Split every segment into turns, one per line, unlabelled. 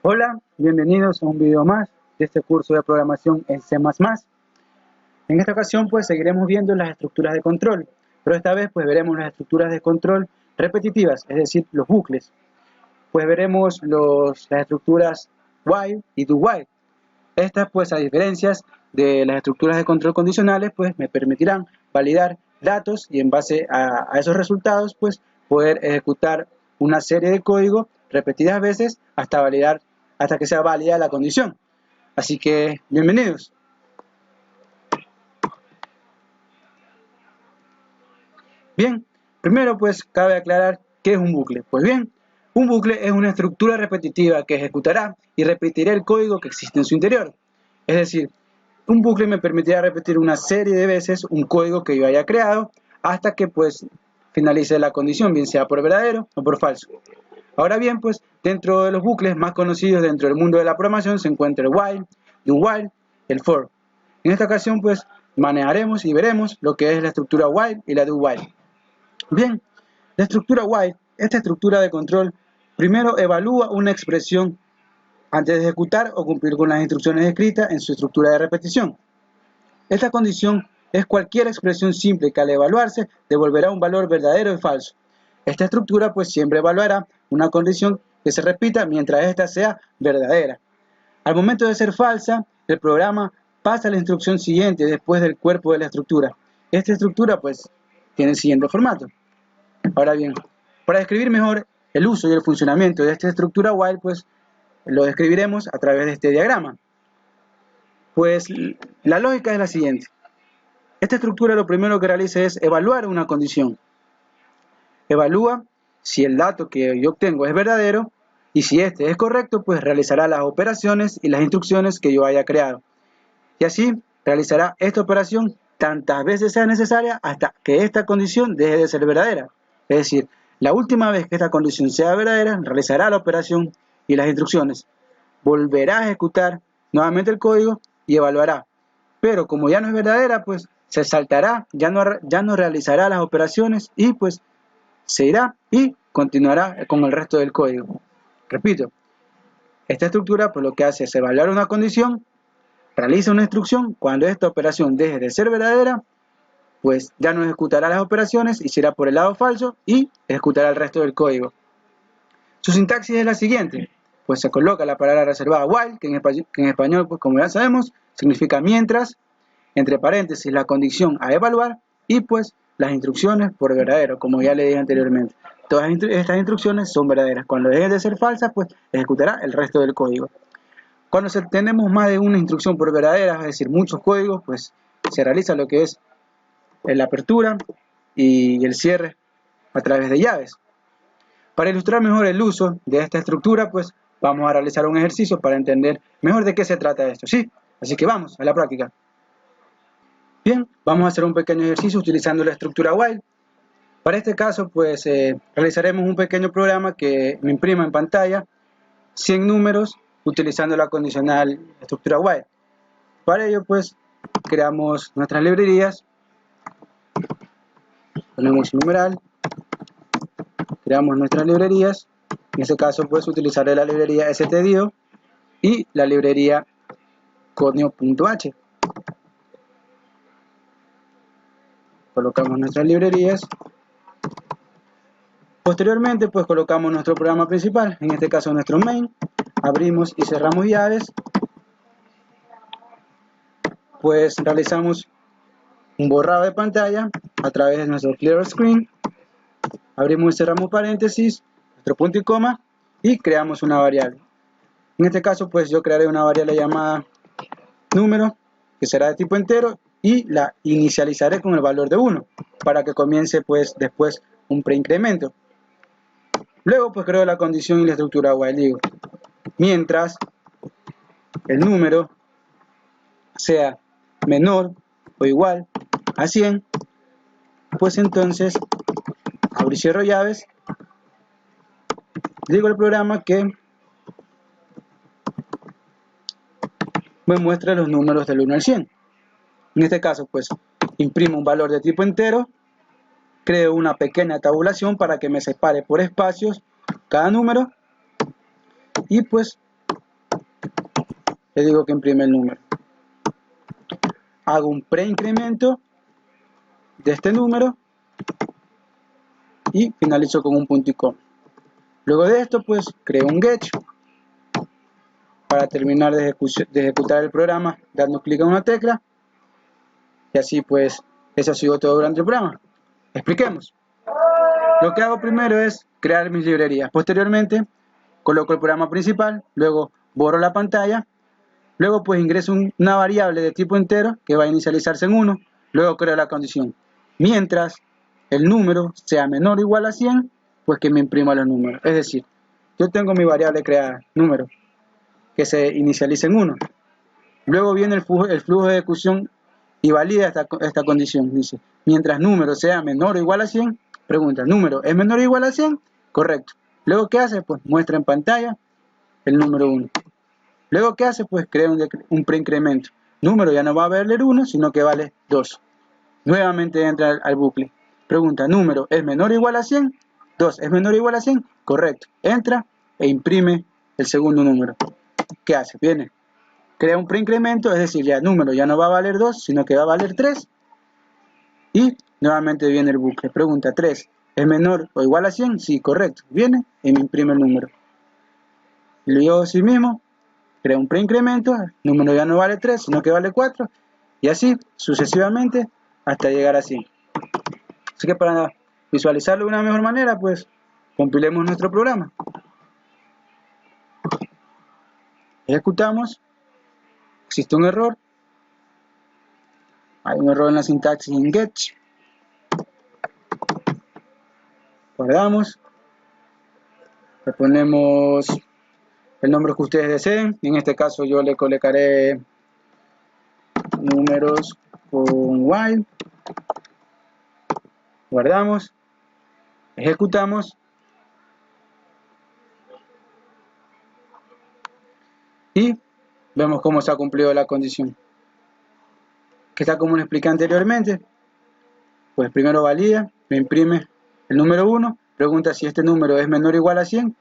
Hola, bienvenidos a un video más de este curso de programación en C++. En esta ocasión pues seguiremos viendo las estructuras de control, pero esta vez pues veremos las estructuras de control repetitivas, es decir, los bucles. Pues veremos las estructuras while y do while. Estas pues, a diferencias de las estructuras de control condicionales, pues me permitirán validar datos y en base a esos resultados pues poder ejecutar una serie de código repetidas veces hasta que sea válida la condición. Así que bienvenidos. Bien, primero pues cabe aclarar qué es un bucle. Pues bien, un bucle es una estructura repetitiva que ejecutará y repetirá el código que existe en su interior. Es decir, un bucle me permitirá repetir una serie de veces un código que yo haya creado hasta que pues finalice la condición, bien sea por verdadero o por falso. Ahora bien, pues dentro de los bucles más conocidos dentro del mundo de la programación se encuentra el while, do while, el for. En esta ocasión pues manejaremos y veremos lo que es la estructura while y la do while. Bien, la estructura while, esta estructura de control, primero evalúa una expresión antes de ejecutar o cumplir con las instrucciones escritas en su estructura de repetición. Esta condición es cualquier expresión simple que al evaluarse devolverá un valor verdadero y falso. Esta estructura pues siempre evaluará una condición que se repita mientras ésta sea verdadera. Al momento de ser falsa, el programa pasa a la instrucción siguiente después del cuerpo de la estructura. Esta estructura pues tiene el siguiente formato. Ahora bien, para describir mejor el uso y el funcionamiento de esta estructura while, pues lo describiremos a través de este diagrama. Pues la lógica es la siguiente. Esta estructura lo primero que realiza es evaluar una condición. Evalúa si el dato que yo obtengo es verdadero y si este es correcto, pues realizará las operaciones y las instrucciones que yo haya creado. Y así realizará esta operación tantas veces sea necesaria hasta que esta condición deje de ser verdadera. Es decir, la última vez que esta condición sea verdadera, realizará la operación y las instrucciones. Volverá a ejecutar nuevamente el código y evaluará. Pero como ya no es verdadera, pues se saltará, ya no realizará las operaciones y pues se irá y continuará con el resto del código. Repito, esta estructura pues lo que hace es evaluar una condición, realiza una instrucción, cuando esta operación deje de ser verdadera, pues ya no ejecutará las operaciones y se irá por el lado falso y ejecutará el resto del código. Su sintaxis es la siguiente, pues se coloca la palabra reservada while, que en español pues como ya sabemos, significa mientras, entre paréntesis la condición a evaluar y pues las instrucciones por verdadero, como ya le dije anteriormente. Todas estas instrucciones son verdaderas. Cuando dejen de ser falsas, pues ejecutará el resto del código. Cuando tenemos más de una instrucción por verdadera, es decir, muchos códigos, pues se realiza lo que es la apertura y el cierre a través de llaves. Para ilustrar mejor el uso de esta estructura, pues vamos a realizar un ejercicio para entender mejor de qué se trata esto, ¿sí? Así que vamos a la práctica. Bien, vamos a hacer un pequeño ejercicio utilizando la estructura while. Para este caso, pues realizaremos un pequeño programa que me imprima en pantalla 100 números utilizando la condicional estructura while. Para ello, pues, creamos nuestras librerías, ponemos un numeral, creamos nuestras librerías. En este caso, pues, utilizaré la librería stdio y la librería codneo.h. Colocamos nuestras librerías. Posteriormente, pues colocamos nuestro programa principal, en este caso nuestro main, abrimos y cerramos llaves, pues realizamos un borrado de pantalla a través de nuestro clear screen, abrimos y cerramos paréntesis, nuestro punto y coma y creamos una variable. En este caso, pues yo crearé una variable llamada número, que será de tipo entero y la inicializaré con el valor de 1 para que comience pues después un preincremento. Luego pues creo la condición y la estructura while, digo, mientras el número sea menor o igual a 100, pues entonces abro y cierro llaves, digo al programa que me muestre los números del 1 al 100. En este caso pues imprimo un valor de tipo entero, creo una pequeña tabulación para que me separe por espacios cada número y pues le digo que imprime el número. Hago un preincremento de este número y finalizo con un punto y coma. Luego de esto, pues creo un get para terminar de ejecutar el programa dando clic a una tecla, y así pues eso ha sido todo durante el programa. Expliquemos. Lo que hago primero es crear mis librerías. Posteriormente coloco el programa principal, luego borro la pantalla, luego pues ingreso una variable de tipo entero que va a inicializarse en 1, luego creo la condición. Mientras el número sea menor o igual a 100, pues que me imprima los números. Es decir, yo tengo mi variable creada, número, que se inicializa en 1. Luego viene el flujo de ejecución y valida esta condición. Dice, mientras número sea menor o igual a 100, pregunta, ¿número es menor o igual a 100? Correcto. Luego, ¿qué hace? Pues muestra en pantalla el número 1. Luego, ¿qué hace? Pues crea un preincremento. Número ya no va a valer 1, sino que vale 2. Nuevamente entra al bucle. Pregunta, ¿número es menor o igual a 100? 2 es menor o igual a 100. Correcto. Entra e imprime el segundo número. ¿Qué hace? Viene, crea un preincremento, es decir, ya el número ya no va a valer 2, sino que va a valer 3. Y nuevamente viene el bucle. Pregunta, ¿3 es menor o igual a 100? Sí, correcto. Viene y me imprime el número. Luego sí mismo, crea un preincremento, el número ya no vale 3, sino que vale 4. Y así sucesivamente hasta llegar a 100. Así que para visualizarlo de una mejor manera, pues compilemos nuestro programa. Ejecutamos. Existe un error. Hay un error en la sintaxis en get. Guardamos. Le ponemos el nombre que ustedes deseen. En este caso yo le colocaré números con while. Guardamos. Ejecutamos. Y vemos cómo se ha cumplido la condición. Que está como lo expliqué anteriormente. Pues primero valida, me imprime el número 1, pregunta si este número es menor o igual a 100.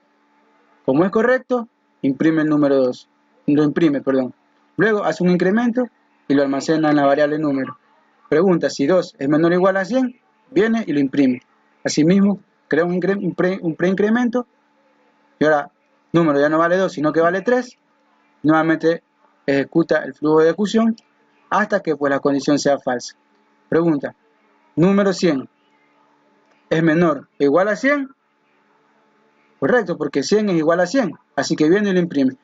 Como es correcto, imprime el número 2. Lo imprime, perdón. Luego hace un incremento y lo almacena en la variable número. Pregunta si 2 es menor o igual a 100, viene y lo imprime. Asimismo, crea un preincremento y ahora número ya no vale 2, sino que vale 3. Nuevamente ejecuta el flujo de ejecución hasta que pues la condición sea falsa. Pregunta, número 100 es menor o igual a 100. Correcto, porque 100 es igual a 100. Así que viene y lo imprime.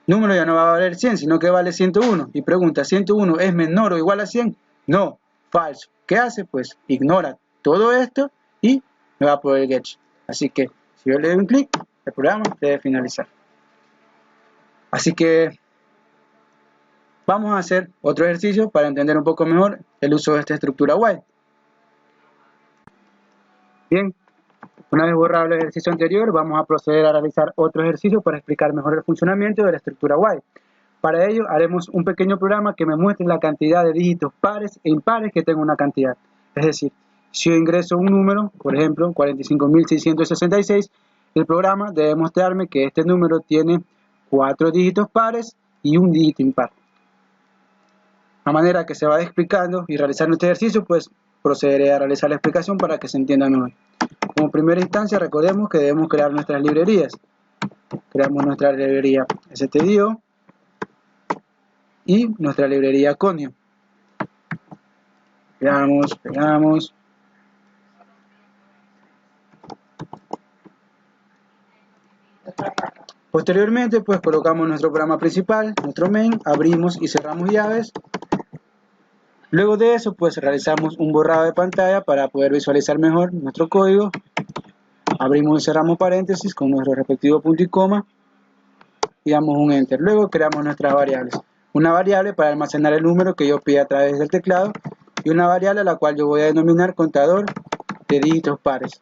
Número ya no va a valer 100, sino que vale 101. Y pregunta, ¿101 es menor o igual a 100? No, falso. ¿Qué hace? Pues ignora todo esto y me va a poner get. Así que si yo le doy un clic, el programa debe finalizar. Así que vamos a hacer otro ejercicio para entender un poco mejor el uso de esta estructura while. Bien, una vez borrado el ejercicio anterior, vamos a proceder a realizar otro ejercicio para explicar mejor el funcionamiento de la estructura while. Para ello haremos un pequeño programa que me muestre la cantidad de dígitos pares e impares que tengo una cantidad. Es decir, si yo ingreso un número, por ejemplo, 45.666, el programa debe mostrarme que este número tiene 4 dígitos pares y un dígito impar. A manera que se va explicando y realizando este ejercicio, pues procederé a realizar la explicación para que se entienda mejor. Como primera instancia, recordemos que debemos crear nuestras librerías. Creamos nuestra librería stdio y nuestra librería conio. Pegamos. Posteriormente, pues colocamos nuestro programa principal, nuestro main, abrimos y cerramos llaves. Luego de eso, pues realizamos un borrado de pantalla para poder visualizar mejor nuestro código. Abrimos y cerramos paréntesis con nuestro respectivo punto y coma y damos un enter. Luego creamos nuestras variables. Una variable para almacenar el número que yo pida a través del teclado y una variable a la cual yo voy a denominar contador de dígitos pares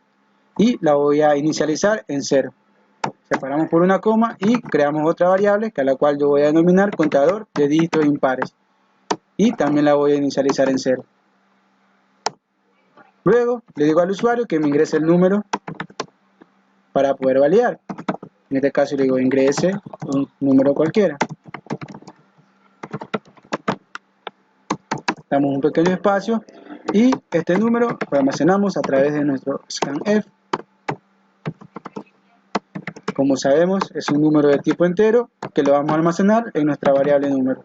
y la voy a inicializar en 0. Separamos por una coma y creamos otra variable a la cual yo voy a denominar contador de dígitos impares y también la voy a inicializar en 0. Luego le digo al usuario que me ingrese el número para poder validar. En este caso le digo ingrese un número cualquiera. Damos un pequeño espacio y este número lo almacenamos a través de nuestro scanf. Como sabemos, es un número de tipo entero que lo vamos a almacenar en nuestra variable número.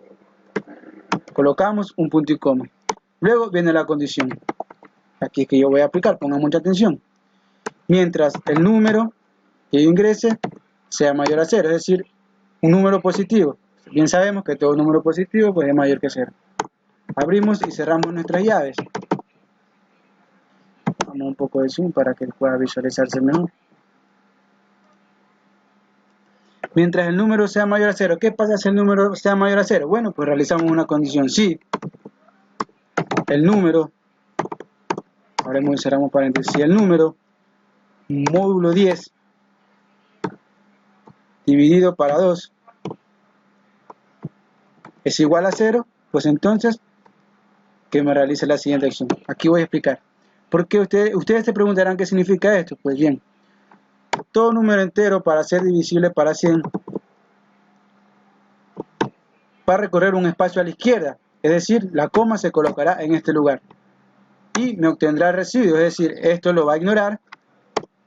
Colocamos un punto y coma. Luego viene la condición. Aquí es que yo voy a aplicar, pongan mucha atención. Mientras el número que yo ingrese sea mayor a 0, es decir, un número positivo. Bien sabemos que todo número positivo pues es mayor que 0. Abrimos y cerramos nuestras llaves. Vamos un poco de zoom para que pueda visualizarse mejor. Mientras el número sea mayor a 0, ¿qué pasa si el número sea mayor a 0? Bueno, pues realizamos una condición. Si el número, abrimos y cerramos paréntesis, si el número módulo 10 dividido para 2 es igual a 0, pues entonces que me realice la siguiente acción. Aquí voy a explicar. Porque ustedes se preguntarán qué significa esto. Pues bien, todo número entero para ser divisible para 100 va a recorrer un espacio a la izquierda, es decir, la coma se colocará en este lugar y me obtendrá el residuo, es decir, esto lo va a ignorar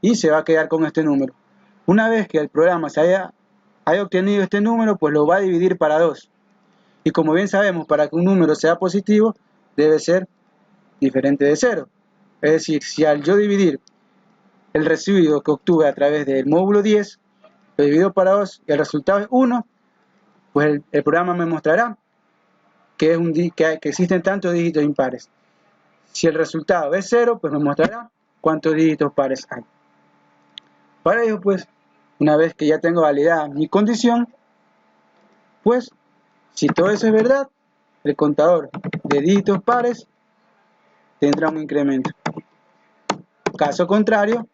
y se va a quedar con este número. Una vez que el programa haya obtenido este número, pues lo va a dividir para 2. Y como bien sabemos, para que un número sea positivo, debe ser diferente de 0. Es decir, si al yo dividir el residuo que obtuve a través del módulo 10, lo divido para 2 y el resultado es 1, pues el programa me mostrará que existen tantos dígitos impares. Si el resultado es 0, pues me mostrará cuántos dígitos pares hay. Para ello, pues, una vez que ya tengo validada mi condición, pues, si todo eso es verdad, el contador de dígitos pares tendrá un incremento. Caso contrario,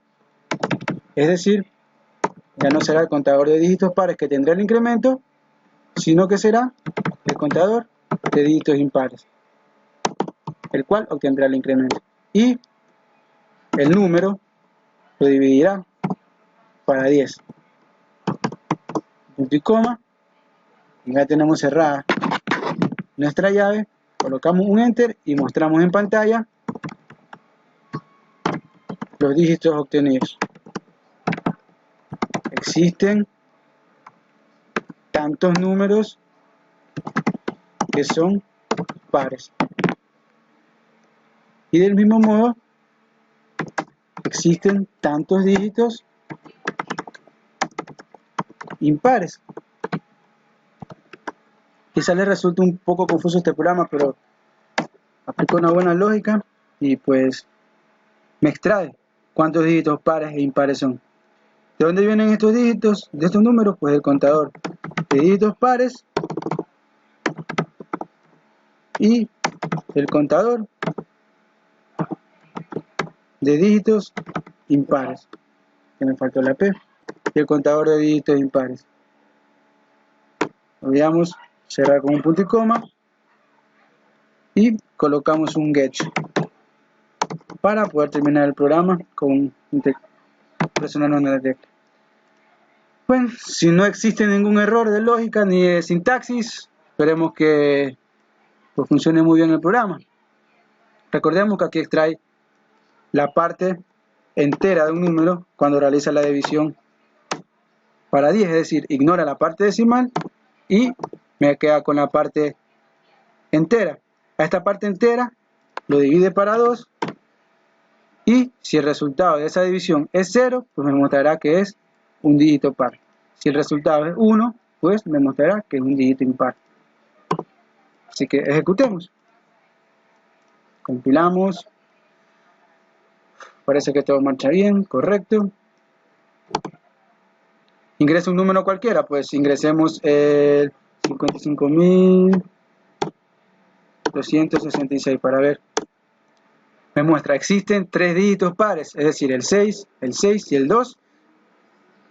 es decir, ya no será el contador de dígitos pares que tendrá el incremento, sino que será el contador de dígitos impares, el cual obtendrá el incremento. Y el número lo dividirá para 10. Punto y coma. Y ya tenemos cerrada nuestra llave. Colocamos un enter y mostramos en pantalla los dígitos obtenidos. Existen tantos números que son pares. Y del mismo modo, existen tantos dígitos impares. Quizá les resulte un poco confuso este programa, pero aplico una buena lógica y pues me extrae cuántos dígitos pares e impares son. ¿De dónde vienen estos dígitos? De estos números, pues del contador de dígitos pares y el contador de dígitos impares, que me faltó la P, y el contador de dígitos impares. Olvidamos cerrar con un punto y coma y colocamos un get para poder terminar el programa con presionando una tecla. Bueno, si no existe ningún error de lógica ni de sintaxis, esperemos que pues, funcione muy bien el programa. Recordemos que aquí extrae la parte entera de un número cuando realiza la división para 10, es decir, ignora la parte decimal y me queda con la parte entera. A esta parte entera lo divide para 2 y si el resultado de esa división es 0, pues me mostrará que es un dígito par. Si el resultado es 1, pues me mostrará que es un dígito impar. Así que ejecutemos. Compilamos. Parece que todo marcha bien, correcto. Ingresa un número cualquiera, pues ingresemos el 55.266 para ver. Me muestra, existen 3 dígitos pares, es decir, el 6 y el 2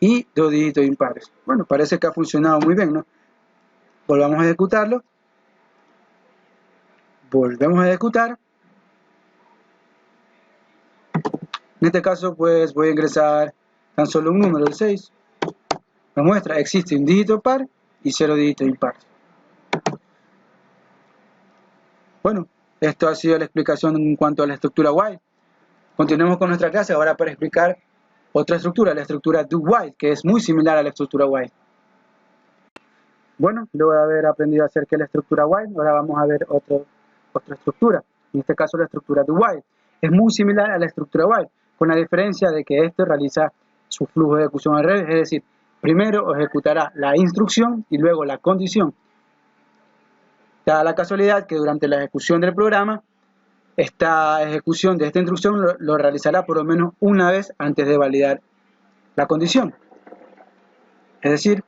y 2 dígitos impares. Bueno, parece que ha funcionado muy bien, ¿no? Volvamos a ejecutarlo. Volvemos a ejecutar. En este caso, pues voy a ingresar tan solo un número, el 6. nos muestra existe un dígito par y 0 dígitos impares. Bueno, esto ha sido la explicación en cuanto a la estructura while. Continuemos con nuestra clase ahora para explicar otra estructura, la estructura do while, que es muy similar a la estructura while. Bueno, luego de haber aprendido acerca de la estructura while, ahora vamos a ver otra estructura, en este caso la estructura do while. Es muy similar a la estructura while, con la diferencia de que este realiza su flujo de ejecución al revés, es decir, primero ejecutará la instrucción y luego la condición. Da la casualidad que durante la ejecución del programa, esta ejecución de esta instrucción lo realizará por lo menos una vez antes de validar la condición. Es decir,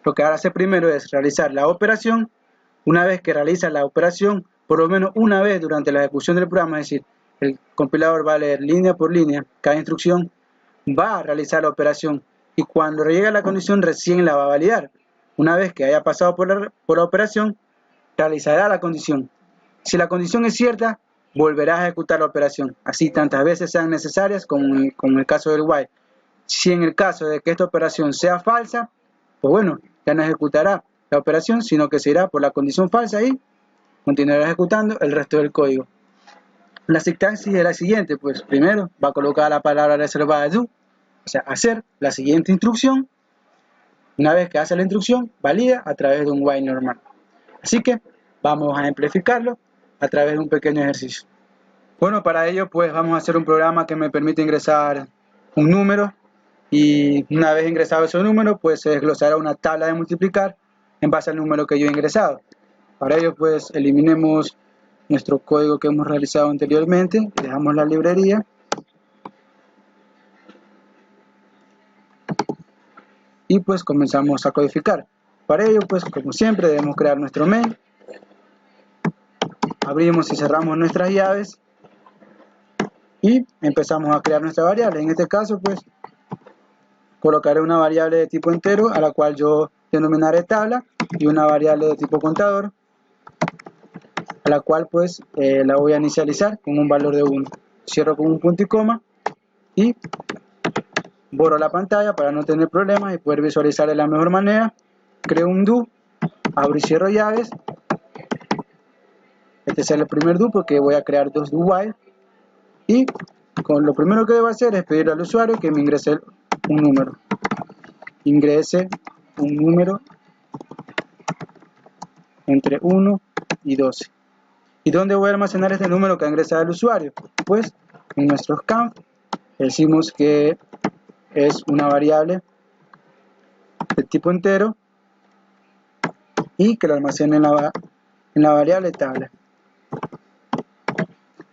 lo que hará hacer primero es realizar la operación. Una vez que realiza la operación, por lo menos una vez durante la ejecución del programa, es decir, el compilador va a leer línea por línea cada instrucción, va a realizar la operación y cuando llegue a la condición recién la va a validar. Una vez que haya pasado por la operación, realizará la condición. Si la condición es cierta, volverá a ejecutar la operación, así tantas veces sean necesarias como en el caso del while. Si en el caso de que esta operación sea falsa, pues bueno, ya no ejecutará la operación, sino que se irá por la condición falsa y continuará ejecutando el resto del código. La sintaxis es la siguiente, pues primero va a colocar la palabra reservada do, o sea, hacer la siguiente instrucción. Una vez que hace la instrucción, valida a través de un while normal. Así que vamos a ejemplificarlo a través de un pequeño ejercicio. Bueno, para ello pues vamos a hacer un programa que me permite ingresar un número y una vez ingresado ese número pues se desglosará una tabla de multiplicar en base al número que yo he ingresado. Para ello pues eliminemos nuestro código que hemos realizado anteriormente, dejamos la librería y pues comenzamos a codificar. Para ello pues como siempre debemos crear nuestro main, abrimos y cerramos nuestras llaves y empezamos a crear nuestra variable. En este caso pues colocaré una variable de tipo entero a la cual yo denominaré tabla y una variable de tipo contador a la cual pues la voy a inicializar con un valor de 1. Cierro con un punto y coma y borro la pantalla para no tener problemas y poder visualizar de la mejor manera. Creo un do, abro y cierro llaves. Este es el primer do porque voy a crear dos do while y lo primero que debo hacer es pedirle al usuario que me ingrese un número. Ingrese un número entre 1 y 12. ¿Y dónde voy a almacenar este número que ha ingresado el usuario? Pues en nuestro scanf decimos que es una variable de tipo entero y que lo almacene en la variable tabla.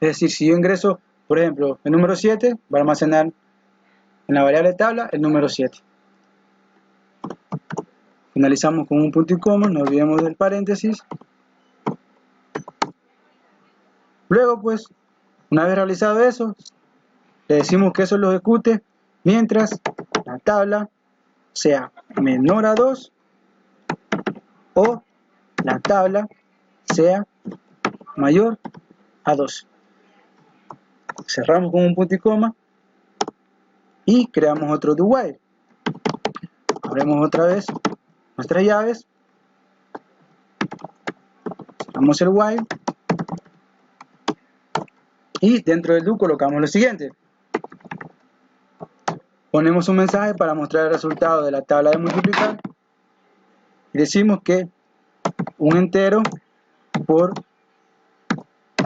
Es decir, si yo ingreso, por ejemplo, el número 7, va a almacenar en la variable tabla el número 7. Finalizamos con un punto y coma, no olvidemos del paréntesis. Luego, pues, una vez realizado eso, le decimos que eso lo ejecute mientras la tabla sea menor a 2 o la tabla sea mayor a 2. Cerramos con un punto y coma y creamos otro do while. Abrimos otra vez nuestras llaves, cerramos el while y dentro del do colocamos lo siguiente. Ponemos un mensaje para mostrar el resultado de la tabla de multiplicar y decimos que un entero por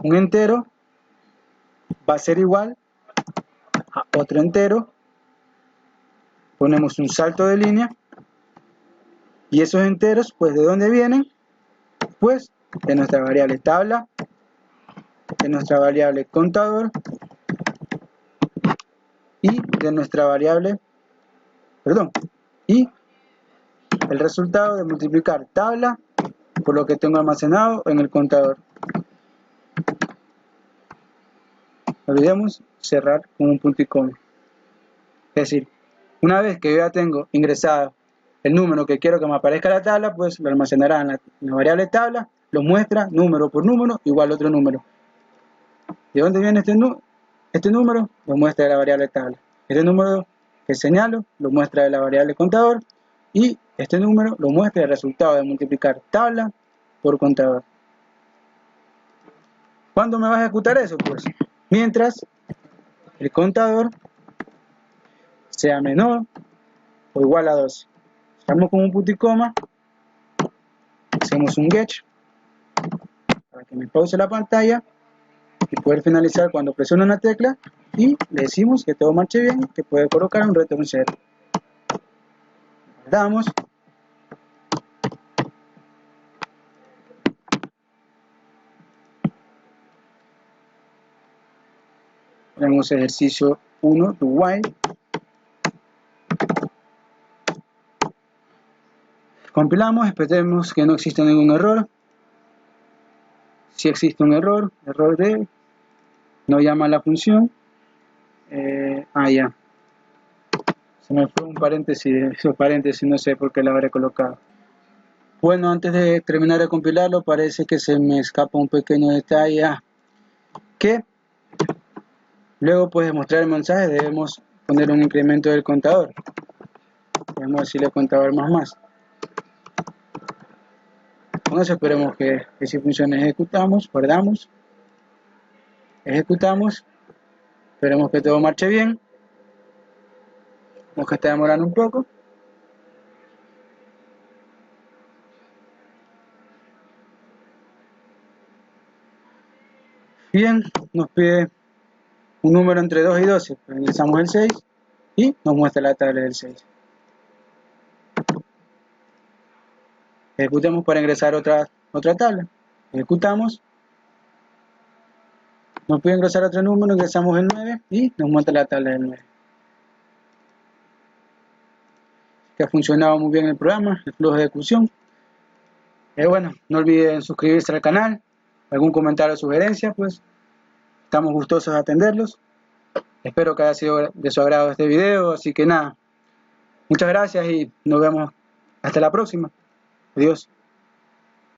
un entero va a ser igual a otro entero. Ponemos un salto de línea y esos enteros, pues, ¿de dónde vienen? Pues de nuestra variable tabla, de nuestra variable contador y de nuestra variable, y el resultado de multiplicar tabla por lo que tengo almacenado en el contador. No olvidemos cerrar con un punto y coma. Es decir, una vez que yo ya tengo ingresado el número que quiero que me aparezca en la tabla, pues lo almacenará en la variable tabla, lo muestra número por número igual a otro número. ¿De dónde viene este número? Lo muestra en la variable tabla. Este número que señalo lo muestra de la variable contador y este número lo muestra el resultado de multiplicar tabla por contador. ¿Cuándo me va a ejecutar eso? Pues mientras el contador sea menor o igual a 12. Estamos con un punto y coma, hacemos un get para que me pause la pantalla y poder finalizar cuando presione una tecla y le decimos que todo marche bien, que puede colocar un retorno 0. Damos. Tenemos ejercicio 1, do while. Compilamos, esperemos que no exista ningún error. Si existe un error, error de no llama a la función. Ya. Se me fue un paréntesis, esos paréntesis no sé por qué lo habré colocado. Bueno, antes de terminar de compilarlo, parece que se me escapa un pequeño detalle. Que luego pues de mostrar el mensaje debemos poner un incremento del contador. Podemos decirle contador más. Con eso esperemos que si funcione. Ejecutamos, guardamos, ejecutamos, esperemos que todo marche bien. Vemos que está demorando un poco. Bien, nos pide un número entre 2 y 12, pues ingresamos el 6 y nos muestra la tabla del 6. Ejecutemos para ingresar otra tabla. Ejecutamos. Nos pide ingresar otro número, ingresamos el 9 y nos muestra la tabla del 9. Que ha funcionado muy bien el programa, el flujo de ejecución. Bueno, no olviden suscribirse al canal, algún comentario o sugerencia, pues estamos gustosos de atenderlos. Espero que haya sido de su agrado este video, así que nada, muchas gracias y nos vemos hasta la próxima. Adiós.